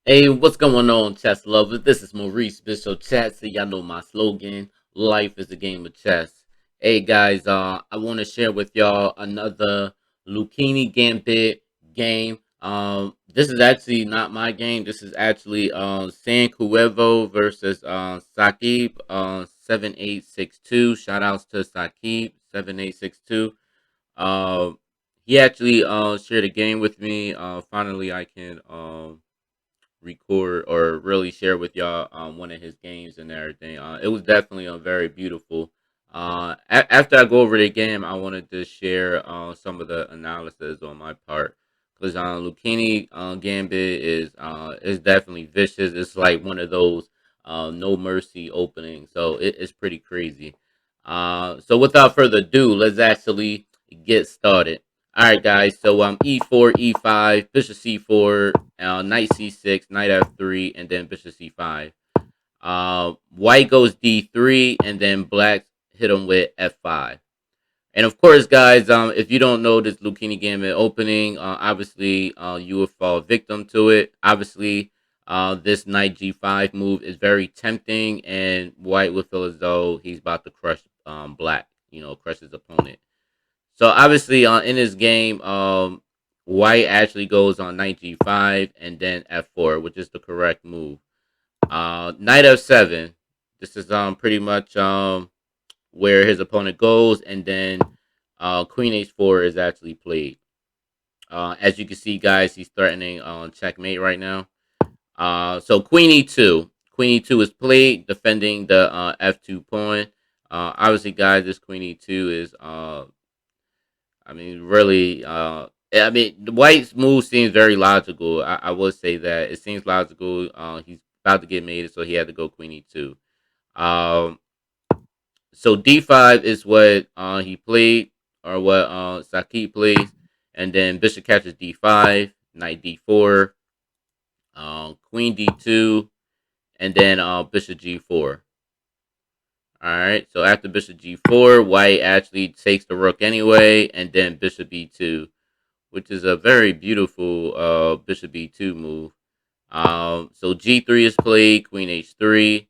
Hey, what's going on, chess lovers? This is Maurice Bishop Chat. So y'all know my slogan: "Life is a game of chess." Hey guys, I want to share with y'all another Lucchinni Gambit game. This is actually not my game. This is actually San Cuervo versus Saqib 7862. Shout outs to Saqib 7862. Um, he actually shared a game with me. Finally, I can record or really share with y'all one of his games and everything. It was definitely very beautiful. After I go over the game, I wanted to share some of the analysis on my part because Lucchinni Gambit is definitely vicious. It's like one of those no mercy openings, so it's pretty crazy. So without further ado, let's actually get started. All right, guys. So e4, e5, bishop c4, knight c6, knight f3, and then bishop c5. White goes d3, and then black hit him with f5. And of course, guys, if you don't know this Lucchinni Gambit opening, obviously you will fall victim to it. Obviously, this knight g5 move is very tempting, and White will feel as though he's about to crush black. Crush his opponent. So obviously, in this game, White actually goes on knight g5 and then f4, which is the correct move. Knight f7. This is pretty much where his opponent goes, and then queen h4 is actually played. As you can see, guys, he's threatening on checkmate right now. So queen e2. Queen e2 is played, defending the f2 pawn. Obviously, guys, this queen e2 is really, the White's move seems very logical. I would say that it seems logical. He's about to get mated, so he had to go queen e2. Um, so d5 is what he played, or what Saqib plays, and then bishop catches d5, knight d4, queen d2, and then bishop g4. All right. So after bishop g4, White actually takes the rook anyway, and then bishop e2, which is a very beautiful bishop b2 move. So g3 is played, queen h3,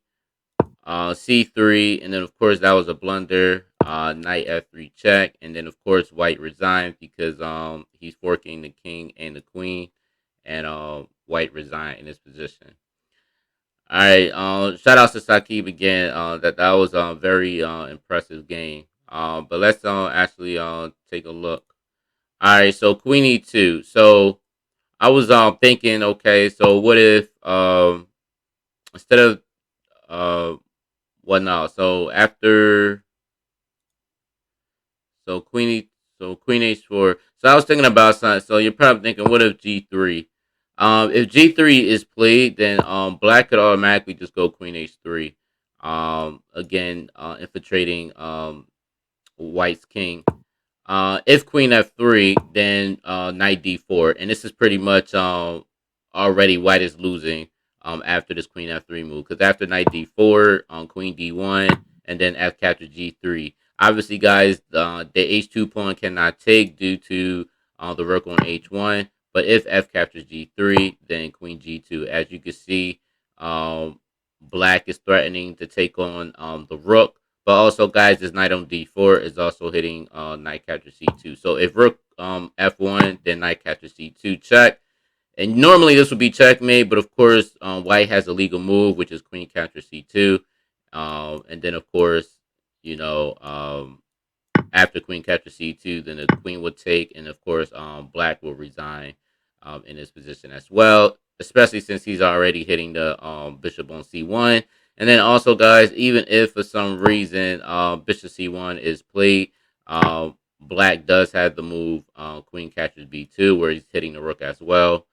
c3, and then of course that was a blunder. Knight f3 check, and then of course White resigns because he's forking the king and the queen, and White resigned in his position. All right. Shout out to Saqib again. That was a very impressive game. But let's actually take a look. All right. So Queen E2. So I was thinking, okay, so what if instead of what now? So after so Queen E so Queen H4. So I was thinking about something. So you're probably thinking, what if G3? If G3 is played, then Black could automatically just go Queen H3. Again, infiltrating White's king. If Queen F3, then Knight D4, and this is pretty much already White is losing after this Queen F3 move, because after Knight D4, Queen D1, and then F capture G3. Obviously, guys, the H2 pawn cannot take due to the rook on H1. But if F captures G3, then Queen G2. As you can see, Black is threatening to take on the rook. But also, guys, this knight on d4 is also hitting knight capture c2. So if rook f1, then knight capture c2 check. And normally this would be checkmate, but of course, White has a legal move, which is queen capture c2. And then, of course, you know, after queen capture c2, then the queen would take, and of course, Black will resign in his position as well, especially since he's already hitting the bishop on c1. And then also, guys, even if for some reason bishop c1 is played, Black does have the move queen captures b2, where he's hitting the rook as well.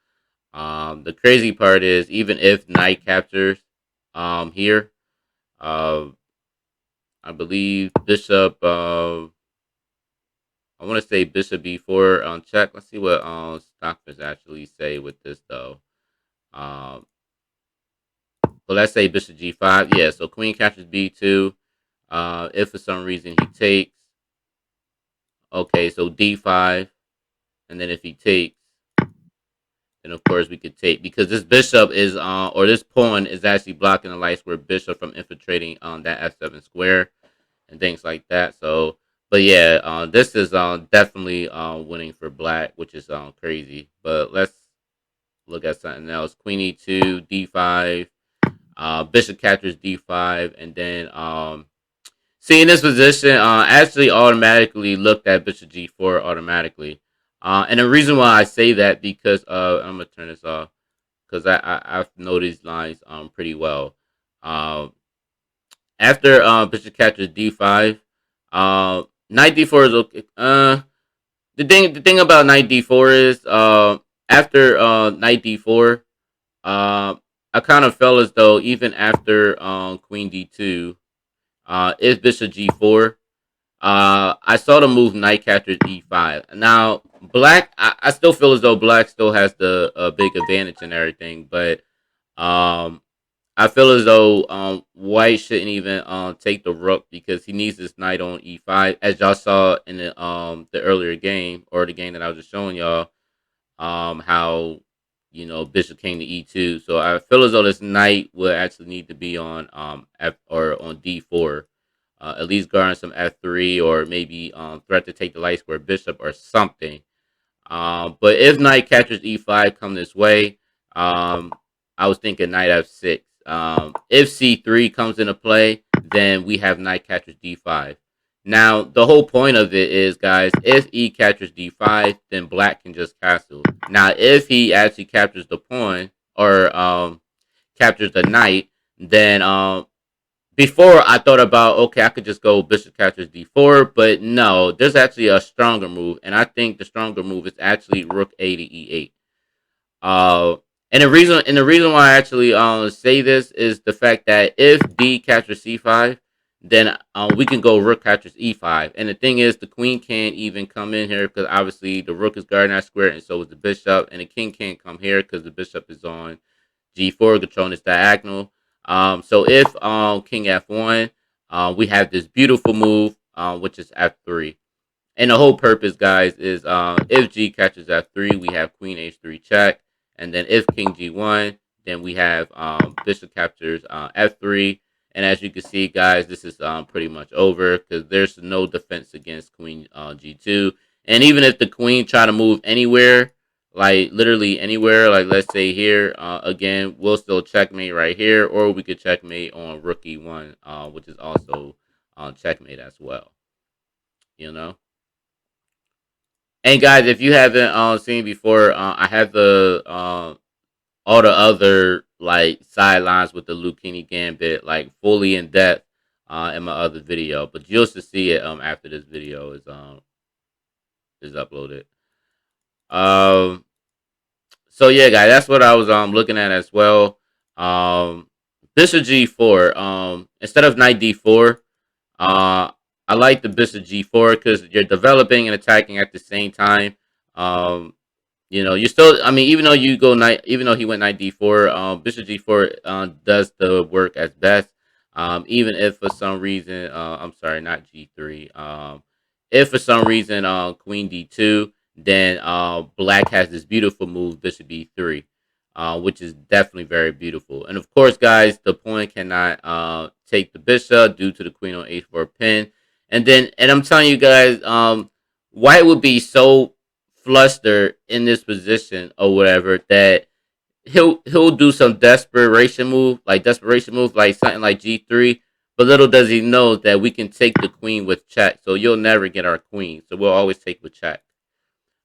The crazy part is, even if knight captures here, uh, I believe bishop. I want to say bishop b4 on check. Let's see what Stockfish actually say with this though. Um, but let's say bishop g5. Yeah, so queen captures b2. If for some reason he takes, okay, so d5, and then if he takes, And of course we could take, because this bishop is or this pawn is actually blocking the light square bishop from infiltrating that f7 square and things like that. So, but yeah, this is definitely winning for black, which is crazy. But let's look at something else. Queen e2, d5, bishop captures d5, and then see, in this position, actually automatically looked at bishop g4 automatically. And the reason why I say that, because I'm gonna turn this off, because I've know these lines pretty well. Um, After bishop captures d5, knight d4 is okay. The thing about knight d4 is after knight d4, uh, I kind of felt as though even after queen d2, if bishop g4, I saw the move knight captures e5. Now, black, I still feel as though black still has the big advantage and everything, but um, I feel as though white shouldn't even take the rook, because he needs this knight on e5, as y'all saw in the earlier game, or the game that I was just showing y'all. How bishop came to e2, so I feel as though this knight would actually need to be on f, or on d4, at least guarding some f3, or maybe threat to take the light square bishop or something. But if knight captures e5 come this way, I was thinking knight f6. If c3 comes into play, then we have knight captures d5. Now, the whole point of it is, guys, if e captures d5, then black can just castle. Now, if he actually captures the pawn, or captures the knight, then before I thought about, okay, I could just go bishop captures d4, but no, there's actually a stronger move, and I think the stronger move is actually rook a to e8. Uh, and the reason why I actually say this is the fact that if d captures c5, then we can go rook captures e5. And the thing is, the queen can't even come in here, because obviously the rook is guarding that square, and so is the bishop, and the king can't come here because the bishop is on g4, controlling this diagonal. So if king f1, we have this beautiful move, which is f3. And the whole purpose, guys, is if g catches f3, we have queen h3 check. And then if king g1, then we have bishop captures f3. And as you can see, guys, this is pretty much over, because there's no defense against queen g2. And even if the queen try to move anywhere, like literally anywhere, like let's say here, again, we'll still checkmate right here, or we could checkmate on rook e1, which is also checkmate as well, you know. And guys, if you haven't seen before, I have the all the other like sidelines with the Lucchinni Gambit, like fully in depth, in my other video. But you'll just see it after this video is uploaded. Um, so yeah, guys, that's what I was looking at as well. Um, Bishop G4. Instead of Knight D4, I like the Bishop G4, because you're developing and attacking at the same time. Um, you still. I mean, even though you go knight, even though he went knight d4, bishop g4 does the work as best. Even if for some reason, I'm sorry, not g3. If for some reason, queen d2, then black has this beautiful move, bishop b3, which is definitely very beautiful. And of course, guys, the pawn cannot take the bishop due to the queen on h4 pin. And I'm telling you guys, white would be so flustered in this position or whatever, that he'll do some desperation move, like something like g3. But little does he know that we can take the queen with check, so you'll never get our queen. So we'll always take with check.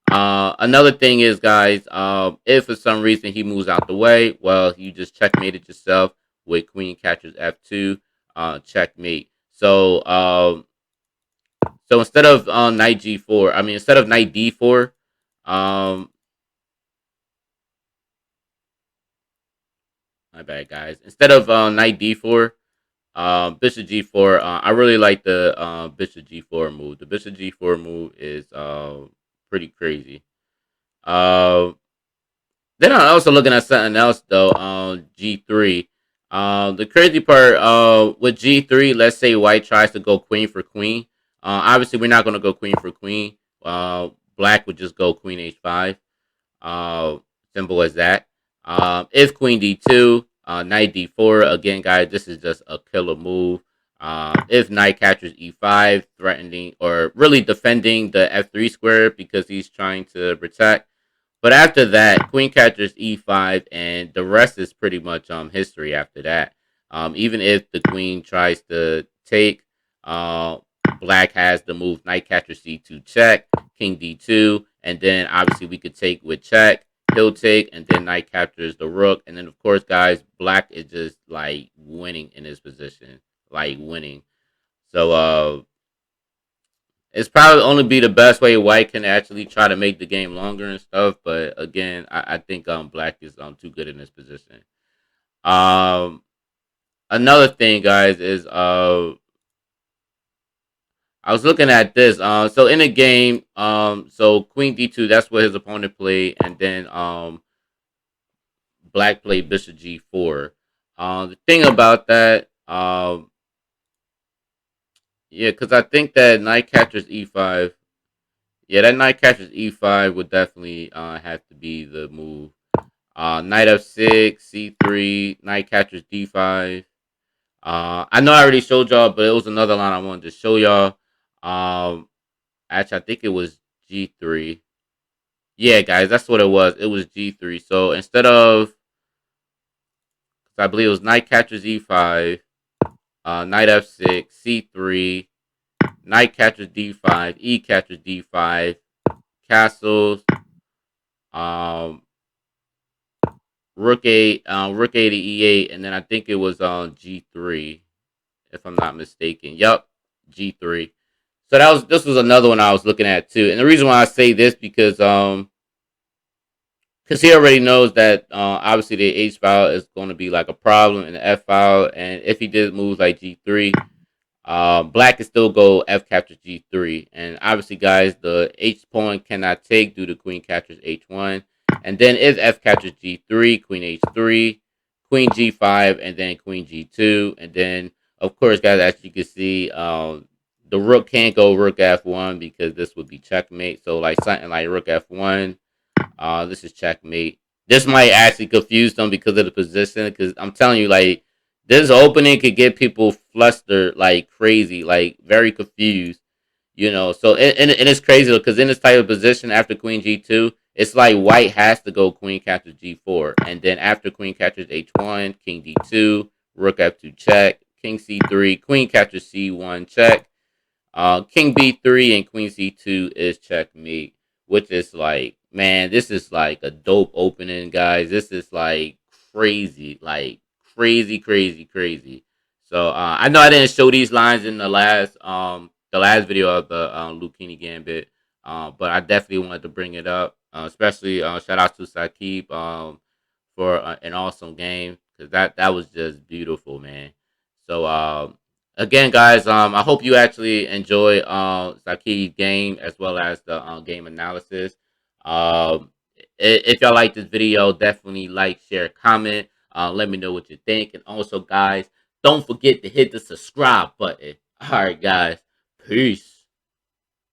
Another thing is, guys, if for some reason he moves out the way, well, you just checkmated yourself with queen catches f2, checkmate. So instead of knight g4, I mean, instead of knight d4, um, my bad, guys. Instead of knight d4, bishop g4, I really like the bishop g4 move. The bishop g4 move is pretty crazy. Uh, then I'm also looking at something else though. G3. The crazy part with G3, let's say white tries to go queen for queen. Obviously we're not gonna go queen for queen. Black would just go queen h5. Uh, Simple as that. If queen d2, knight d4, again, guys, this is just a killer move. If knight captures e5, threatening or really defending the f3 square because he's trying to protect. But after that, queen captures e5, and the rest is pretty much history after that. Even if the queen tries to take, uh, black has the move knight captures c2 check, king d2, and then obviously we could take with check. He'll take, and then knight captures the rook, and then of course, guys, black is just like winning in this position, like winning. So it's probably only be the best way white can actually try to make the game longer and stuff. But again, I think black is too good in this position. Um Another thing, guys, is I was looking at this. So in the game, so queen d2, that's what his opponent played, and then black played bishop g4. The thing about that, yeah, because I think that knight captures e5. Yeah, that knight captures e5 would definitely have to be the move. Knight f6, c3, knight captures d5. I know I already showed y'all, but it was another line I wanted to show y'all. Um, Actually, I think it was g3. Yeah, guys, that's what it was. It was g3. So instead of, I believe it was knight captures e5, knight f6, c3, knight captures d5, e captures d5, castles, um, rook a to e8, and then I think it was on g3, if I'm not mistaken. Yup, g3. So this was another one I was looking at too, and the reason why I say this because he already knows that obviously the H file is going to be like a problem in the F file, and if he did moves like g3, black can still go F captures G3. And obviously, guys, the H pawn cannot take due to queen captures H1. And then if F captures G3, queen H3, queen G5, and then queen G2. And then, of course, guys, as you can see, the rook can't go rook F1 because this would be checkmate. So, like something like rook F1, this is checkmate. This might actually confuse them because of the position. Because I'm telling you, like, this opening could get people flustered like crazy, like very confused. So and it's crazy because in this type of position after queen g2, it's like white has to go queen captures g4, and then after queen captures h1, king d2, rook f2 check, king c3, queen captures c1 check, king b3, and queen c2 is checkmate, which is like, man, this is like a dope opening, guys. This is like crazy, like crazy, crazy, crazy. So I know I didn't show these lines in the last video of the Lucchinni Gambit, but I definitely wanted to bring it up, especially shout out to Sakib for an awesome game because that was just beautiful, man. So again, guys, I hope you actually enjoy Sakib's game as well as the game analysis. Um, if y'all like this video, definitely like, share, comment. Let me know what you think, and also, guys, don't forget to hit the subscribe button. All right, guys, peace.